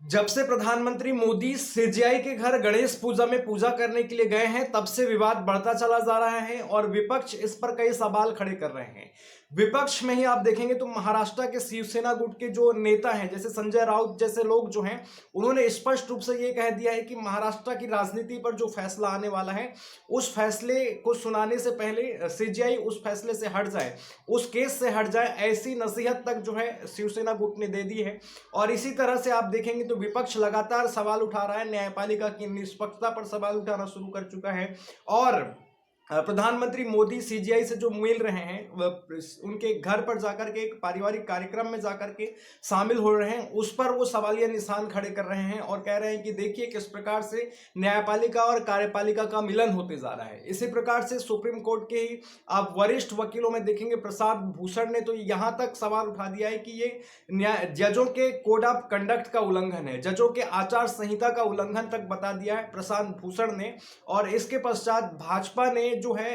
जब से प्रधानमंत्री मोदी सीजेआई के घर गणेश पूजा में पूजा करने के लिए गए हैं, तब से विवाद बढ़ता चला जा रहा है और विपक्ष इस पर कई सवाल खड़े कर रहे हैं। विपक्ष में ही आप देखेंगे तो महाराष्ट्र के शिवसेना गुट के जो नेता हैं, जैसे संजय राउत जैसे लोग जो हैं, उन्होंने स्पष्ट रूप से ये कह दिया है कि महाराष्ट्र की राजनीति पर जो फैसला आने वाला है, उस फैसले को सुनाने से पहले सीजेआई उस फैसले से हट जाए, उस केस से हट जाए, ऐसी नसीहत तक जो है शिवसेना गुट ने दे दी है। और इसी तरह से आप देखेंगे तो विपक्ष लगातार सवाल उठा रहा है, न्यायपालिका की निष्पक्षता पर सवाल उठाना शुरू कर चुका है। और प्रधानमंत्री मोदी सीजीआई से जो मिल रहे हैं, उनके घर पर जाकर के एक पारिवारिक कार्यक्रम में जाकर के शामिल हो रहे हैं, उस पर वो सवालिया निशान खड़े कर रहे हैं और कह रहे हैं कि देखिए किस प्रकार से न्यायपालिका और कार्यपालिका का मिलन होते जा रहा है। इसी प्रकार से सुप्रीम कोर्ट के ही आप वरिष्ठ वकीलों में देखेंगे, प्रसाद भूषण ने तो यहां तक सवाल उठा दिया है कि ये जजों के कोड ऑफ कंडक्ट का उल्लंघन है, जजों के आचार संहिता का उल्लंघन तक बता दिया है प्रसाद भूषण ने। और इसके पश्चात भाजपा ने जो है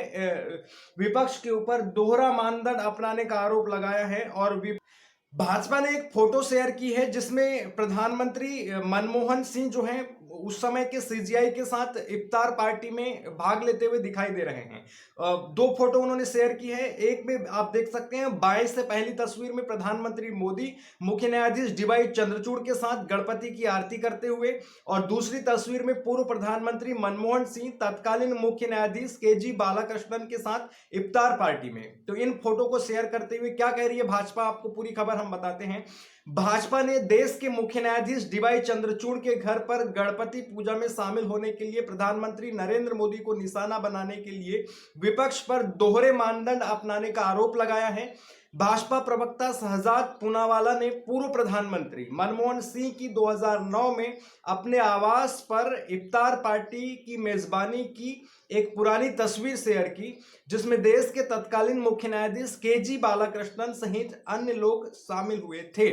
विपक्ष के ऊपर दोहरा मानदंड अपनाने का आरोप लगाया है। और भाजपा ने एक फोटो शेयर की है जिसमें प्रधानमंत्री मनमोहन सिंह जो हैं उस समय के सीजीआई के साथ इफ्तार पार्टी में भाग लेते हुए दिखाई दे रहे हैं। दो फोटो उन्होंने शेयर की है। एक में आप देख सकते हैं, बाएं से पहली तस्वीर में प्रधानमंत्री मोदी मुख्य न्यायाधीश डीवाई चंद्रचूड़ के साथ गणपति की आरती करते हुए, और दूसरी तस्वीर में पूर्व प्रधानमंत्री मनमोहन सिंह तत्कालीन मुख्य न्यायाधीश केजी बालाकृष्णन के साथ इफ्तार पार्टी में। तो इन फोटो को शेयर करते हुए क्या कह रही है भाजपा, आपको पूरी खबर हम बताते हैं। भाजपा ने देश के मुख्य न्यायाधीश डीवाई चंद्रचूड़ के घर पर गणपति पूजा में शामिल होने के लिए प्रधानमंत्री नरेंद्र मोदी को निशाना बनाने के लिए विपक्ष पर दोहरे मानदंड अपनाने का आरोप लगाया है। भाजपा प्रवक्ता शहजाद पूनावाला ने पूर्व प्रधानमंत्री मनमोहन सिंह की 2009 में अपने आवास पर इफ्तार पार्टी की मेजबानी की एक पुरानी तस्वीर शेयर की, जिसमें देश के तत्कालीन मुख्य न्यायाधीश केजी बालाकृष्णन सहित अन्य लोग शामिल हुए थे।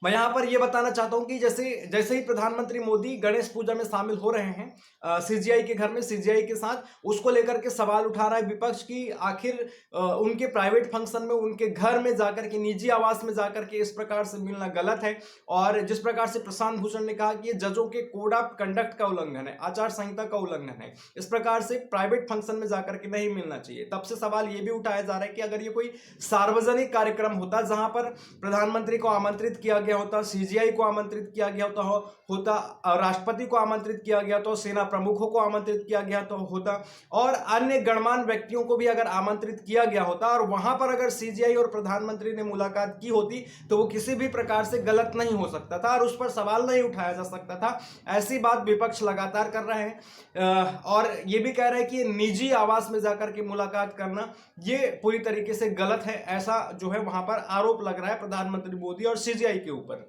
मैं यहां पर यह बताना चाहता हूं कि जैसे ही प्रधानमंत्री मोदी गणेश पूजा में शामिल हो रहे हैं सीजीआई के घर में, सीजीआई के साथ, उसको लेकर के सवाल उठा रहा है विपक्ष की आखिर उनके प्राइवेट फंक्शन में, उनके घर में जाकर के, निजी आवास में जाकर के इस प्रकार से मिलना गलत है। और जिस प्रकार से प्रशांत भूषण ने कहा कि ये जजों के कोड ऑफ कंडक्ट का उल्लंघन है, आचार संहिता का उल्लंघन है, इस प्रकार से प्राइवेट फंक्शन में जाकर के नहीं मिलना चाहिए। तब से सवाल ये भी उठाया जा रहा है कि अगर ये कोई सार्वजनिक कार्यक्रम होता जहां पर प्रधानमंत्री को आमंत्रित किया गया होता, सीजीआई को आमंत्रित किया गया होता, राष्ट्रपति को आमंत्रित किया गया तो, सेना प्रमुखों को आमंत्रित किया गया तो होता, और अन्य गणमान्य व्यक्तियों को भी अगर आमंत्रित किया गया होता, और वहां पर अगर सीजीआई और प्रधानमंत्री ने मुलाकात की होती, तो वो किसी भी प्रकार से गलत नहीं हो सकता था और उस पर सवाल नहीं उठाया जा सकता था। ऐसी बात विपक्ष लगातार कर रहे हैं और ये भी कह रहे हैं कि निजी आवास में जाकर के मुलाकात करना ये पूरी तरीके से गलत है, ऐसा जो है वहां पर आरोप लग रहा है प्रधानमंत्री मोदी और सीजीआई के ऊपर।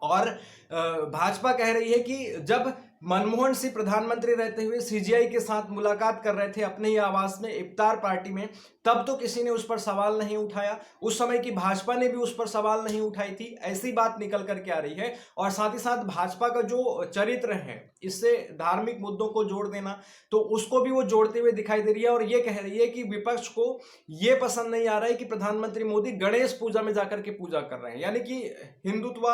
और भाजपा कह रही है कि जब मनमोहन सिंह प्रधानमंत्री रहते हुए सीजीआई के साथ मुलाकात कर रहे थे अपने ही आवास में इफ्तार पार्टी में, तब तो किसी ने उस पर सवाल नहीं उठाया, उस समय की भाजपा ने भी उस पर सवाल नहीं उठाई थी, ऐसी बात निकल करके आ रही है। और साथ ही साथ भाजपा का जो चरित्र है, इससे धार्मिक मुद्दों को जोड़ देना, तो उसको भी वो जोड़ते हुए दिखाई दे रही है और ये कह रही है कि विपक्ष को ये पसंद नहीं आ रहा है कि प्रधानमंत्री मोदी गणेश पूजा में जाकर के पूजा कर रहे हैं, यानी कि हिंदुत्व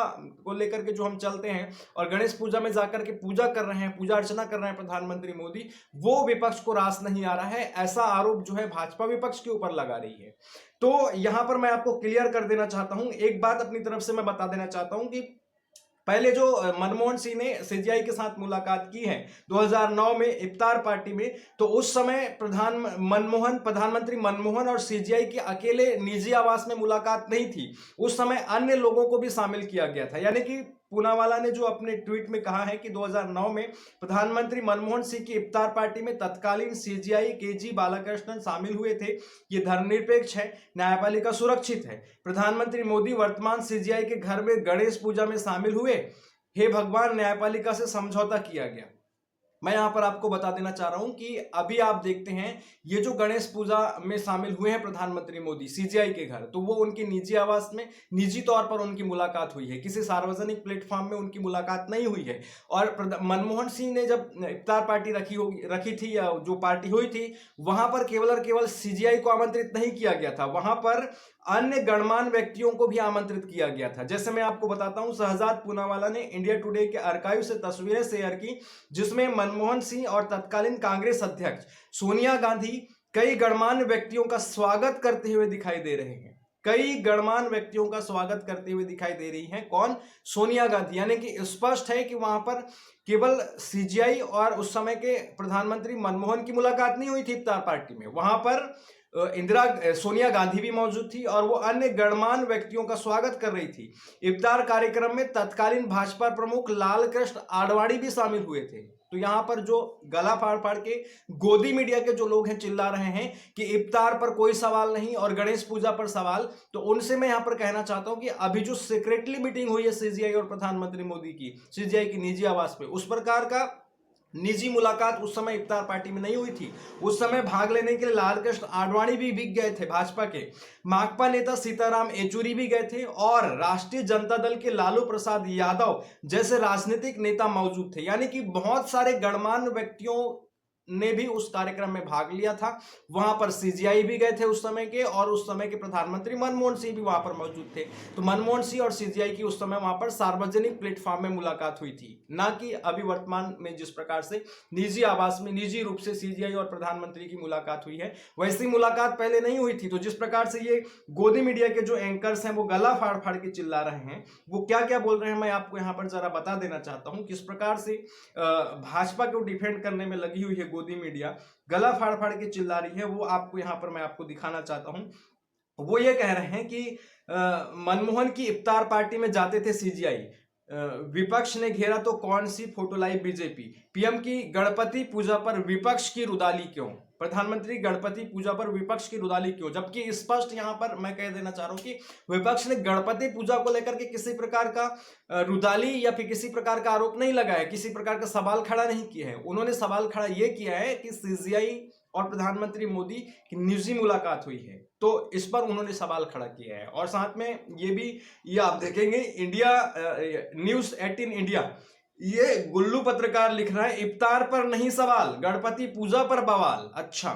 को लेकर के जो हम चलते हैं और गणेश पूजा में जाकर के पूजा कर रहे हैं, पूजा अर्चना कर रहे हैं प्रधानमंत्री मोदी, वो विपक्ष को रास नहीं आ रहा है, ऐसा आरोप जो है भाजपा विपक्ष के ऊपर लगा रही है। तो यहां पर मैं आपको क्लियर कर देना चाहता हूं, एक बात अपनी तरफ से मैं बता देना चाहता हूं कि पहले जो मनमोहन सिंह ने सीजीआई के साथ मुलाकात की है 2009 में इफ्तार पार्टी में, तो उस समय प्रधानमंत्री मनमोहन और सीजीआई के अकेले निजी आवास में मुलाकात नहीं थी, उस समय अन्य लोगों को भी शामिल किया गया था। यानी कि पूनावाला ने जो अपने ट्वीट में कहा है कि 2009 में प्रधानमंत्री मनमोहन सिंह की इफ्तार पार्टी में तत्कालीन सीजीआई केजी बालाकृष्णन शामिल हुए थे, ये धर्मनिरपेक्ष है, न्यायपालिका सुरक्षित है। प्रधानमंत्री मोदी वर्तमान सीजीआई के घर में गणेश पूजा में शामिल हुए, हे भगवान, न्यायपालिका से समझौता किया गया। मैं यहां पर आपको बता देना चाह रहा हूं कि अभी आप देखते हैं ये जो गणेश पूजा में शामिल हुए हैं प्रधानमंत्री मोदी सीजीआई के घर, तो वो उनके निजी आवास में निजी तौर पर उनकी मुलाकात हुई है, किसी सार्वजनिक प्लेटफॉर्म में उनकी मुलाकात नहीं हुई है। और मनमोहन सिंह ने जब इफ्तार पार्टी रखी थी या जो पार्टी हुई थी, वहां पर केवल और केवल सीजीआई को आमंत्रित नहीं किया गया था, वहां पर अन्य गणमान्य व्यक्तियों को भी आमंत्रित किया गया था। जैसे मैं आपको बताता हूं, शहजाद पूनावाला ने इंडिया टुडे के आर्काइव से तस्वीरें शेयर की जिसमें मनमोहन सिंह और तत्कालीन कांग्रेस अध्यक्ष सोनिया गांधी कई गणमान्य व्यक्तियों का स्वागत करते हुए दिखाई दे रहे हैं। कई गणमान्य व्यक्तियों का स्वागत करते हुए दिखाई दे रही हैं। कौन? सोनिया गांधी। यानी कि स्पष्ट है कि वहां पर केवल सीजीआई और उस समय के प्रधानमंत्री मनमोहन की मुलाकात नहीं हुई थी इफ्तार पार्टी में, वहां पर सोनिया गांधी भी मौजूद थी और वो अन्य गणमान्य व्यक्तियों का स्वागत कर रही थी। इफ्तार कार्यक्रम में तत्कालीन भाजपा प्रमुख लाल कृष्ण आडवाणी भी शामिल हुए थे। तो यहां पर जो गला फाड़ फाड़ के गोदी मीडिया के जो लोग हैं चिल्ला रहे हैं कि इफ्तार पर कोई सवाल नहीं और गणेश पूजा पर सवाल, तो उनसे मैं यहां पर कहना चाहता हूं कि अभी जो सीक्रेटली मीटिंग हुई है सीजीआई और प्रधानमंत्री मोदी की, सीजीआई की निजी आवास पे, उस प्रकार का निजी मुलाकात उस समय इफ्तार पार्टी में नहीं हुई थी। उस समय भाग लेने के लिए लालकृष्ण आडवाणी भी बिक गए थे भाजपा के, माकपा नेता सीताराम येचुरी भी गए थे और राष्ट्रीय जनता दल के लालू प्रसाद यादव जैसे राजनीतिक नेता मौजूद थे। यानी कि बहुत सारे गणमान्य व्यक्तियों ने भी उस कार्यक्रम में भाग लिया था। वहां पर सीजीआई भी गए थे उस समय के, और उस समय के प्रधानमंत्री मनमोहन सिंह भी वहां पर मौजूद थे। तो मनमोहन सिंह और सीजीआई की उस समय वहां पर सार्वजनिक प्लेटफॉर्म में मुलाकात हुई थी, ना कि अभी वर्तमान में जिस प्रकार से निजी आवास में निजी रूप से सीजीआई और प्रधानमंत्री की मुलाकात हुई है, वैसी मुलाकात पहले नहीं हुई थी। तो जिस प्रकार से ये गोदी मीडिया के जो एंकर्स हैं वो गला फाड़ फाड़ के चिल्ला रहे हैं, वो क्या क्या बोल रहे हैं मैं आपको यहाँ पर जरा बता देना चाहता हूँ। किस प्रकार से भाजपा को डिफेंड करने में लगी हुई है गोदी मीडिया, गला फाड़ फाड़ के चिल्ला रही है, वो आपको यहां पर मैं आपको दिखाना चाहता हूं। वो ये कह रहे हैं कि मनमोहन की इफ्तार पार्टी में जाते थे सीजीआई, विपक्ष ने घेरा तो कौन सी फोटो लाई बीजेपी, पीएम की गणपति पूजा पर विपक्ष की रुदाली क्यों, प्रधानमंत्री गणपति पूजा पर विपक्ष की रुदाली क्यों। जबकि स्पष्ट यहां पर मैं कह देना चाह रहा हूं कि विपक्ष ने गणपति पूजा को लेकर के किसी प्रकार का रुदाली या फिर किसी प्रकार का आरोप नहीं लगाया, किसी प्रकार का सवाल खड़ा नहीं किया है। उन्होंने सवाल खड़ा यह किया है कि सीजीआई और प्रधानमंत्री मोदी की निजी मुलाकात हुई है, तो इस पर उन्होंने सवाल खड़ा किया है। और साथ में ये आप देखेंगे इंडिया न्यूज 18 इंडिया, ये गुल्लू पत्रकार लिख रहा है इफ्तार पर नहीं सवाल, गणपति पूजा पर बवाल। अच्छा,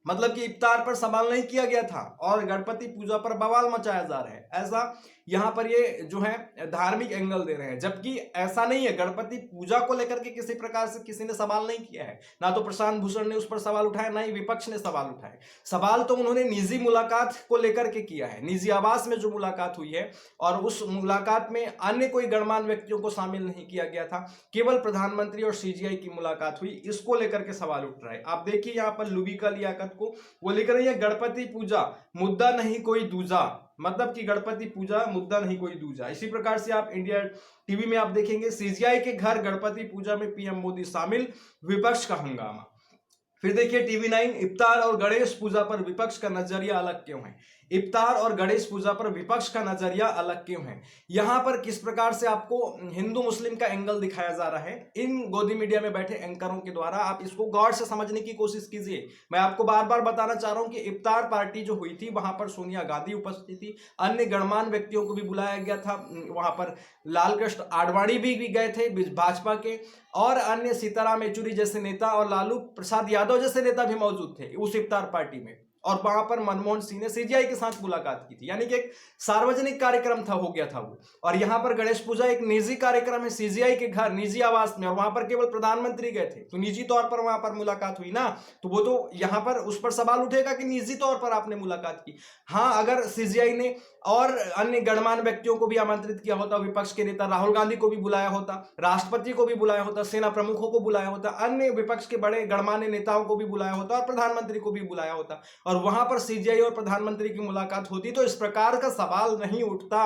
मतलब कि इफ्तार पर सवाल नहीं किया गया था और गणपति पूजा पर बवाल मचाया जा रहा है, ऐसा यहां पर ये जो है धार्मिक एंगल दे रहे हैं। जबकि ऐसा नहीं है, गणपति पूजा को लेकर के किसी प्रकार से किसी ने सवाल नहीं किया है, ना तो प्रशांत भूषण ने उस पर सवाल उठाया, ना ही विपक्ष ने सवाल उठाए। सवाल तो उन्होंने निजी मुलाकात को लेकर के किया है, निजी आवास में जो मुलाकात हुई है और उस मुलाकात में अन्य कोई गणमान्य व्यक्तियों को शामिल नहीं किया गया था, केवल प्रधानमंत्री और सीजीआई की मुलाकात हुई, इसको लेकर के सवाल उठ रहा है। आप देखिए यहाँ पर लुबिका लियाकत को, वो लिख रही है गणपति पूजा मुद्दा नहीं कोई दूजा, मतलब कि गणपति पूजा मुद्दा नहीं कोई दूजा। इसी प्रकार से आप इंडिया टीवी में आप देखेंगे सीजीआई के घर गणपति पूजा में पीएम मोदी शामिल, विपक्ष का हंगामा। फिर देखिए टीवी 9, इफ्तार और गणेश पूजा पर विपक्ष का नजरिया अलग क्यों है, इफ्तार और गणेश पूजा पर विपक्ष का नजरिया अलग क्यों है। यहां पर किस प्रकार से आपको हिंदू मुस्लिम का एंगल दिखाया जा रहा है इन गोदी मीडिया में बैठे एंकरों के द्वारा, आप इसको गौर से समझने की कोशिश कीजिए। मैं आपको बार बार बताना चाह रहा हूं कि इफ्तार पार्टी जो हुई थी वहां पर सोनिया गांधी उपस्थित थी, अन्य गणमान्य व्यक्तियों को भी बुलाया गया था, वहां पर लालकृष्ण आडवाणी भी गए थे भाजपा के, और अन्य सीताराम येचुरी जैसे नेता और लालू प्रसाद यादव जैसे नेता भी मौजूद थे उस इफ्तार पार्टी में। और वहां पर मनमोहन सिंह ने सीजीआई के साथ मुलाकात की थी, यानी कि एक सार्वजनिक कार्यक्रम था, हो गया था वो। और यहां पर गणेश पूजा एक निजी कार्यक्रम है सीजीआई के घर निजी आवास में, और वहां पर केवल प्रधानमंत्री गए थे, तो निजी तौर पर वहां पर मुलाकात हुई ना, तो वो तो यहां पर उस पर सवाल उठेगा कि निजी तौर पर आपने मुलाकात की। हाँ, अगर सीजीआई ने और अन्य गणमान्य व्यक्तियों को भी आमंत्रित किया होता, विपक्ष के नेता राहुल गांधी को भी बुलाया होता, राष्ट्रपति को भी बुलाया होता, सेना प्रमुखों को बुलाया होता, अन्य विपक्ष के बड़े गणमान्य नेताओं को भी बुलाया होता और प्रधानमंत्री को भी बुलाया होता, और वहां पर सीजीआई और प्रधानमंत्री की मुलाकात होती, तो इस प्रकार का सवाल नहीं उठता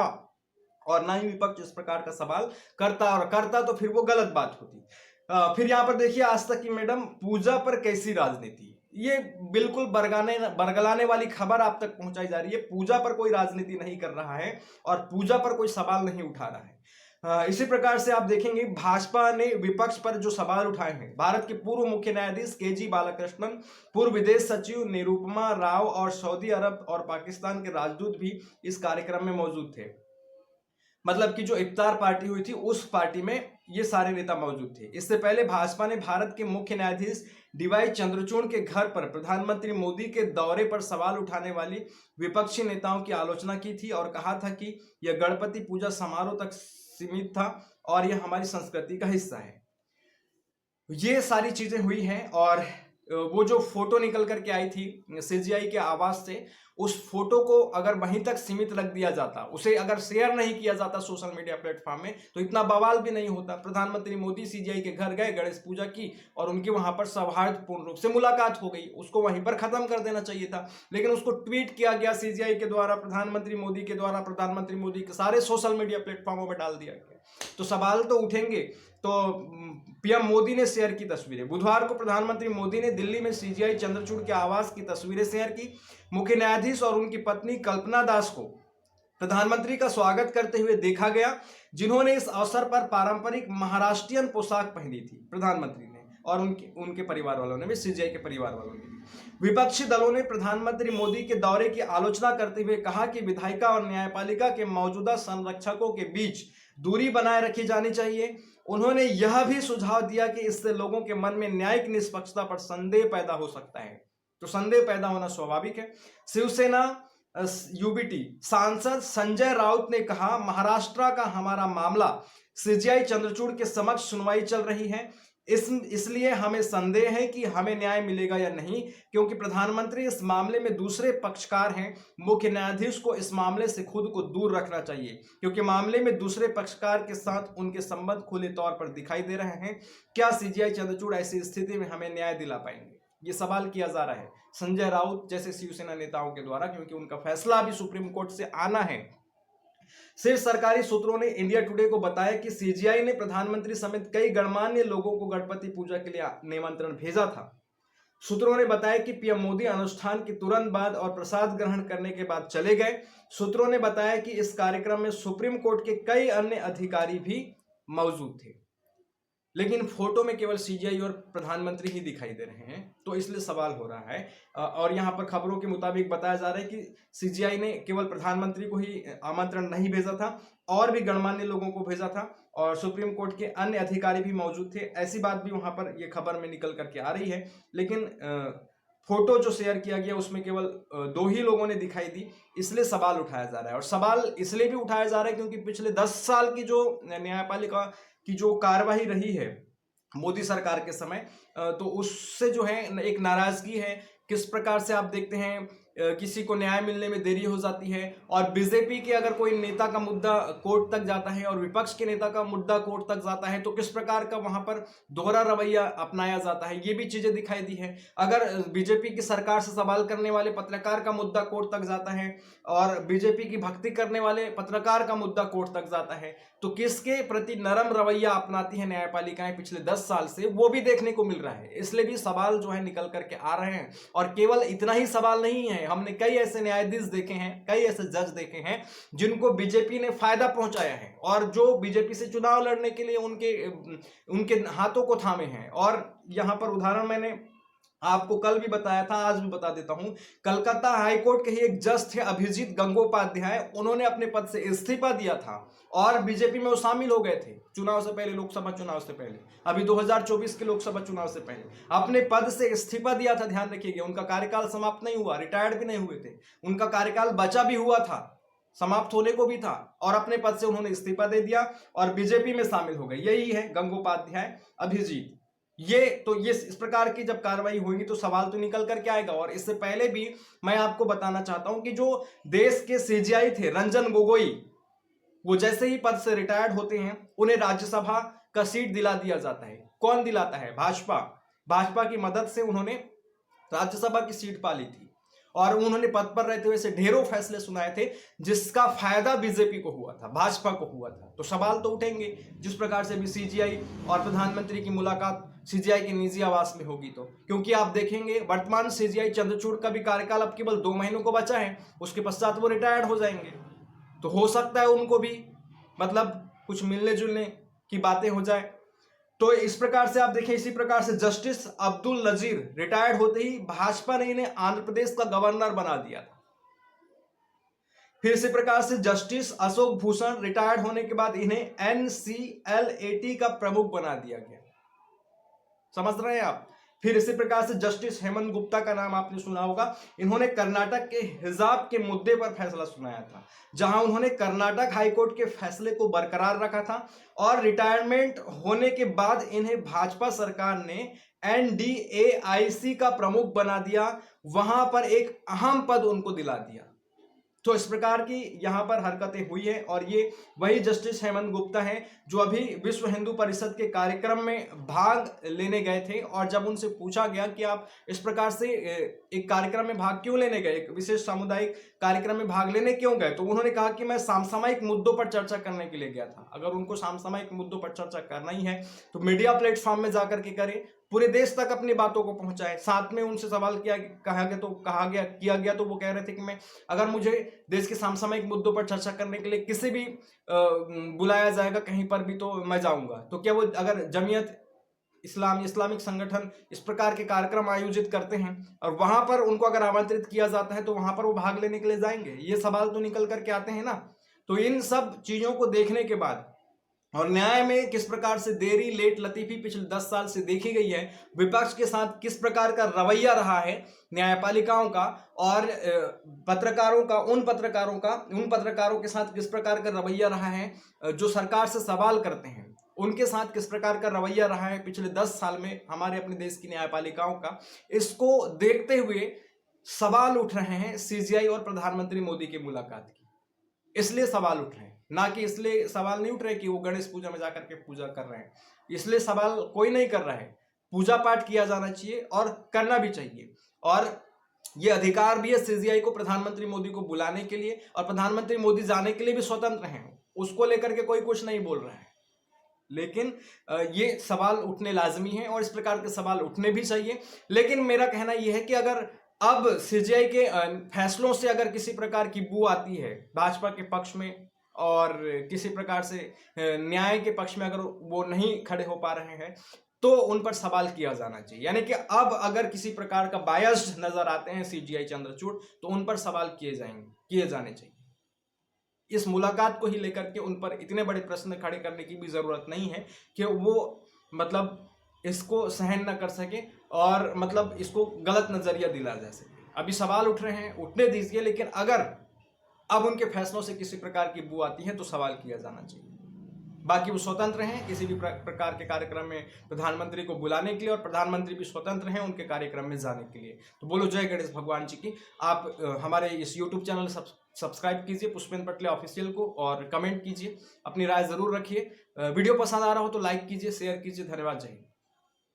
और ना ही विपक्ष इस प्रकार का सवाल करता, और करता तो फिर वो गलत बात होती। फिर यहां पर देखिए आज तक की मैडम, पूजा पर कैसी राजनीति, ये बिल्कुल बरगलाने वाली खबर आप तक पहुंचाई जा रही है। पूजा पर कोई राजनीति नहीं कर रहा है और पूजा पर कोई सवाल नहीं उठा रहा है। इसी प्रकार से आप देखेंगे भाजपा ने विपक्ष पर जो सवाल उठाए हैं, भारत के पूर्व मुख्य न्यायाधीश के.जी. बालाकृष्णन, पूर्व विदेश सचिव निरुपमा राव और सऊदी अरब और पाकिस्तान के राजदूत भी इस कार्यक्रम में मौजूद थे। मतलब कि जो इफ्तार पार्टी हुई थी उस पार्टी में ये सारे नेता मौजूद थे। इससे पहले भाजपा ने भारत के मुख्य न्यायाधीश डीवाई चंद्रचूड़ के घर पर प्रधानमंत्री मोदी के दौरे पर सवाल उठाने वाली विपक्षी नेताओं की आलोचना की थी और कहा था कि यह गणपति पूजा समारोह तक सीमित था और यह हमारी संस्कृति का हिस्सा है। ये सारी चीजें हुई हैं और वो जो फोटो निकल करके आई थी सीजीआई के आवाज से, उस फोटो को अगर वहीं तक सीमित रख दिया जाता, उसे अगर शेयर नहीं किया जाता सोशल मीडिया प्लेटफॉर्म में, तो इतना बवाल भी नहीं होता। प्रधानमंत्री मोदी सीजीआई के घर गए, गणेश पूजा की और उनकी वहां पर सौहार्दपूर्ण रूप से मुलाकात हो गई, उसको वहीं पर खत्म कर देना चाहिए था। लेकिन उसको ट्वीट किया गया सीजीआई के द्वारा, प्रधानमंत्री मोदी के द्वारा, प्रधानमंत्री मोदी के सारे सोशल मीडिया प्लेटफॉर्मों पर डाल दिया गया। तो सवाल तो उठेंगे। तो पीएम मोदी ने शेयर की तस्वीरें। बुधवार को प्रधानमंत्री मोदी ने दिल्ली में सीजीआई चंद्रचूड़ के आवास की तस्वीरें शेयर की। मुख्य न्यायाधीश और उनकी पत्नी कल्पना दास को प्रधानमंत्री का स्वागत करते हुए देखा गया, जिन्होंने इस अवसर पर पारंपरिक महाराष्ट्रियन पोशाक पहनी थी। प्रधानमंत्री ने और उनके परिवार वालों ने भी, सीजीआई के परिवार वालों ने भी। विपक्षी दलों ने प्रधानमंत्री मोदी के दौरे की आलोचना करते हुए कहा कि विधायिका और न्यायपालिका के मौजूदा संरक्षकों के बीच दूरी बनाए रखी जानी चाहिए। उन्होंने यह भी सुझाव दिया कि इससे लोगों के मन में न्यायिक निष्पक्षता पर संदेह पैदा हो सकता है। तो संदेह पैदा होना स्वाभाविक है। शिवसेना यूबीटी सांसद संजय राउत ने कहा, महाराष्ट्र का हमारा मामला सीजीआई चंद्रचूड़ के समक्ष सुनवाई चल रही है, इसलिए हमें संदेह है कि हमें न्याय मिलेगा या नहीं, क्योंकि प्रधानमंत्री इस मामले में दूसरे पक्षकार हैं। मुख्य न्यायाधीश को इस मामले से खुद को दूर रखना चाहिए, क्योंकि मामले में दूसरे पक्षकार के साथ उनके संबंध खुले तौर पर दिखाई दे रहे हैं। क्या सीजीआई चंद्रचूड़ ऐसी स्थिति में हमें न्याय दिला पाएंगे? ये सवाल किया जा रहा है संजय राउत जैसे शिवसेना नेताओं के द्वारा, क्योंकि उनका फैसला अभी सुप्रीम कोर्ट से आना है। सिर्फ सरकारी सूत्रों ने इंडिया टुडे को बताया कि सीजीआई ने प्रधानमंत्री समेत कई गणमान्य लोगों को गणपति पूजा के लिए निमंत्रण भेजा था। सूत्रों ने बताया कि पीएम मोदी अनुष्ठान के तुरंत बाद और प्रसाद ग्रहण करने के बाद चले गए। सूत्रों ने बताया कि इस कार्यक्रम में सुप्रीम कोर्ट के कई अन्य अधिकारी भी मौजूद थे, लेकिन फोटो में केवल सीजीआई और प्रधानमंत्री ही दिखाई दे रहे हैं, तो इसलिए सवाल हो रहा है। और यहाँ पर खबरों के मुताबिक बताया जा रहा है कि सीजीआई ने केवल प्रधानमंत्री को ही आमंत्रण नहीं भेजा था, और भी गणमान्य लोगों को भेजा था और सुप्रीम कोर्ट के अन्य अधिकारी भी मौजूद थे। ऐसी बात भी वहां पर यह खबर में निकल करके आ रही है। लेकिन फोटो जो शेयर किया गया उसमें केवल 2 ही लोगों ने दिखाई दी, इसलिए सवाल उठाया जा रहा है। और सवाल इसलिए भी उठाया जा रहा है क्योंकि पिछले 10 साल की जो न्यायपालिका की जो कार्यवाही रही है मोदी सरकार के समय, तो उससे जो है एक नाराजगी है। किस प्रकार से आप देखते हैं किसी को न्याय मिलने में देरी हो जाती है, और बीजेपी के अगर कोई नेता का मुद्दा कोर्ट तक जाता है और विपक्ष के नेता का मुद्दा कोर्ट तक जाता है, तो किस प्रकार का वहां पर दोहरा रवैया अपनाया जाता है, ये भी चीजें दिखाई दी है। अगर बीजेपी की सरकार से सवाल करने वाले पत्रकार का मुद्दा कोर्ट तक जाता है और बीजेपी की भक्ति करने वाले पत्रकार का मुद्दा कोर्ट तक जाता है, तो किसके प्रति नरम रवैया अपनाती है न्यायपालिकाएं पिछले 10 साल से, वो भी देखने को मिल रहा है। इसलिए भी सवाल जो है निकल करके आ रहे हैं। और केवल इतना ही सवाल नहीं है, हमने कई ऐसे न्यायाधीश देखे हैं, कई ऐसे जज देखे हैं जिनको बीजेपी ने फायदा पहुंचाया है और जो बीजेपी से चुनाव लड़ने के लिए उनके हाथों को थामे हैं। और यहां पर उदाहरण मैंने आपको कल भी बताया था, आज भी बता देता हूं। कलकत्ता हाईकोर्ट के ही एक जज थे अभिजीत गंगोपाध्याय, उन्होंने अपने पद से इस्तीफा दिया था और बीजेपी में वो शामिल हो गए थे चुनाव से पहले, लोकसभा चुनाव से पहले, अभी 2024 के लोकसभा चुनाव से पहले अपने पद से इस्तीफा दिया था। ध्यान रखिएगा, उनका कार्यकाल समाप्त नहीं हुआ, रिटायर्ड भी नहीं हुए थे, उनका कार्यकाल बचा भी हुआ था, समाप्त होने को भी था, और अपने पद से उन्होंने इस्तीफा दे दिया और बीजेपी में शामिल हो गए। यही है गंगोपाध्याय अभिजीत। ये इस प्रकार की जब कार्रवाई होगी तो सवाल तो निकल करके आएगा। और इससे पहले भी मैं आपको बताना चाहता हूं कि जो देश के सीजीआई थे रंजन गोगोई, वो जैसे ही पद से रिटायर्ड होते हैं उन्हें राज्यसभा का सीट दिला दिया जाता है। कौन दिलाता है? भाजपा की मदद से उन्होंने राज्यसभा की सीट पा ली थी और उन्होंने पद पर रहते हुए से ढेरों फैसले सुनाए थे जिसका फायदा बीजेपी को हुआ था, भाजपा को हुआ था। तो सवाल तो उठेंगे। जिस प्रकार से भी सीजीआई और प्रधानमंत्री की मुलाकात सीजीआई के निजी आवास में होगी, तो क्योंकि आप देखेंगे वर्तमान सीजीआई चंद्रचूड़ का भी कार्यकाल अब केवल 2 महीनों को बचा है, उसके पश्चात वो रिटायर्ड हो जाएंगे। तो हो सकता है उनको भी मतलब कुछ मिलने जुलने की बातें हो जाए। तो इस प्रकार से आप देखें, इसी प्रकार से जस्टिस अब्दुल नजीर रिटायर्ड होते ही भाजपा ने इन्हें आंध्र प्रदेश का गवर्नर बना दिया था। फिर इसी प्रकार से जस्टिस अशोक भूषण रिटायर्ड होने के बाद इन्हें NCLAT का प्रमुख बना दिया गया। समझ रहे हैं आप? फिर इसी प्रकार से जस्टिस हेमंत गुप्ता का नाम आपने सुना होगा। इन्होंने कर्नाटक के हिजाब के मुद्दे पर फैसला सुनाया था, जहां उन्होंने कर्नाटक हाईकोर्ट के फैसले को बरकरार रखा था और रिटायरमेंट होने के बाद इन्हें भाजपा सरकार ने NDAIC का प्रमुख बना दिया, वहां पर एक अहम पद उनको दिला दिया। तो इस प्रकार की यहां पर हरकतें हुई है और ये वही जस्टिस हेमंत गुप्ता हैं जो अभी विश्व हिंदू परिषद के कार्यक्रम में भाग लेने गए थे। और जब उनसे पूछा गया कि आप इस प्रकार से एक कार्यक्रम में भाग क्यों लेने गए, एक विशेष सामुदायिक कार्यक्रम में भाग लेने क्यों गए, तो उन्होंने कहा कि मैं समसामयिक मुद्दों पर चर्चा करने के लिए गया था। अगर उनको समसामयिक मुद्दों पर चर्चा करना ही है तो मीडिया प्लेटफॉर्म में जाकर के करें, पूरे देश तक अपनी बातों को पहुंचाए। साथ में उनसे सवाल किया गया तो वो कह रहे थे कि मैं अगर मुझे देश के समसामयिक मुद्दों पर चर्चा करने के लिए किसी भी बुलाया जाएगा कहीं पर भी तो मैं जाऊंगा। तो क्या वो अगर जमीयत इस्लामिक संगठन इस प्रकार के कार्यक्रम आयोजित करते हैं और वहां पर उनको अगर आमंत्रित किया जाता है तो वहां पर वो भाग लेने के लिए जाएंगे? ये सवाल तो निकल करके आते हैं ना। तो इन सब चीजों को देखने के बाद और न्याय में किस प्रकार से देरी लेट लतीफी पिछले 10 साल से देखी गई है, विपक्ष के साथ किस प्रकार का रवैया रहा है न्यायपालिकाओं का और उन पत्रकारों के साथ किस प्रकार का रवैया रहा है जो सरकार से सवाल करते हैं, उनके साथ किस प्रकार का रवैया रहा है पिछले 10 साल में हमारे अपने देश की न्यायपालिकाओं का, इसको देखते हुए सवाल उठ रहे हैं CGI और प्रधानमंत्री मोदी की मुलाकात की। इसलिए सवाल उठ रहे हैं, ना कि इसलिए सवाल नहीं उठ रहे कि वो गणेश पूजा में जाकर के पूजा कर रहे हैं। इसलिए सवाल कोई नहीं कर रहा है। पूजा पाठ किया जाना चाहिए और करना भी चाहिए और ये अधिकार भी है CGI को प्रधानमंत्री मोदी को बुलाने के लिए, और प्रधानमंत्री मोदी जाने के लिए भी स्वतंत्र हैं, उसको लेकर के कोई कुछ नहीं बोल रहा है। लेकिन ये सवाल उठने लाजमी है और इस प्रकार के सवाल उठने भी चाहिए। लेकिन मेरा कहना यह है कि अगर अब CGI के फैसलों से अगर किसी प्रकार की बू आती है भाजपा के पक्ष में और किसी प्रकार से न्याय के पक्ष में अगर वो नहीं खड़े हो पा रहे हैं तो उन पर सवाल किया जाना चाहिए। यानी कि अब अगर किसी प्रकार का बायस्ड नजर आते हैं CGI चंद्रचूड़ तो उन पर सवाल किए जाने चाहिए। इस मुलाकात को ही लेकर के उन पर इतने बड़े प्रश्न खड़े करने की भी जरूरत नहीं है कि वो मतलब इसको सहन न कर सके और मतलब इसको गलत नजरिया दिला जा सके। अभी सवाल उठ रहे हैं, उठने दीजिए, लेकिन अगर अब उनके फैसलों से किसी प्रकार की बू आती है तो सवाल किया जाना चाहिए। बाकी वो स्वतंत्र हैं किसी भी प्रकार के कार्यक्रम में प्रधानमंत्री को बुलाने के लिए और प्रधानमंत्री भी स्वतंत्र हैं उनके कार्यक्रम में जाने के लिए। तो बोलो जय गणेश भगवान जी की। आप हमारे इस YouTube चैनल सब्सक्राइब कीजिए पुष्पेंद्र पटले ऑफिशियल को और कमेंट कीजिए, अपनी राय जरूर रखिए। वीडियो पसंद आ रहा हो तो लाइक कीजिए, शेयर कीजिए। धन्यवाद, जय हिंद।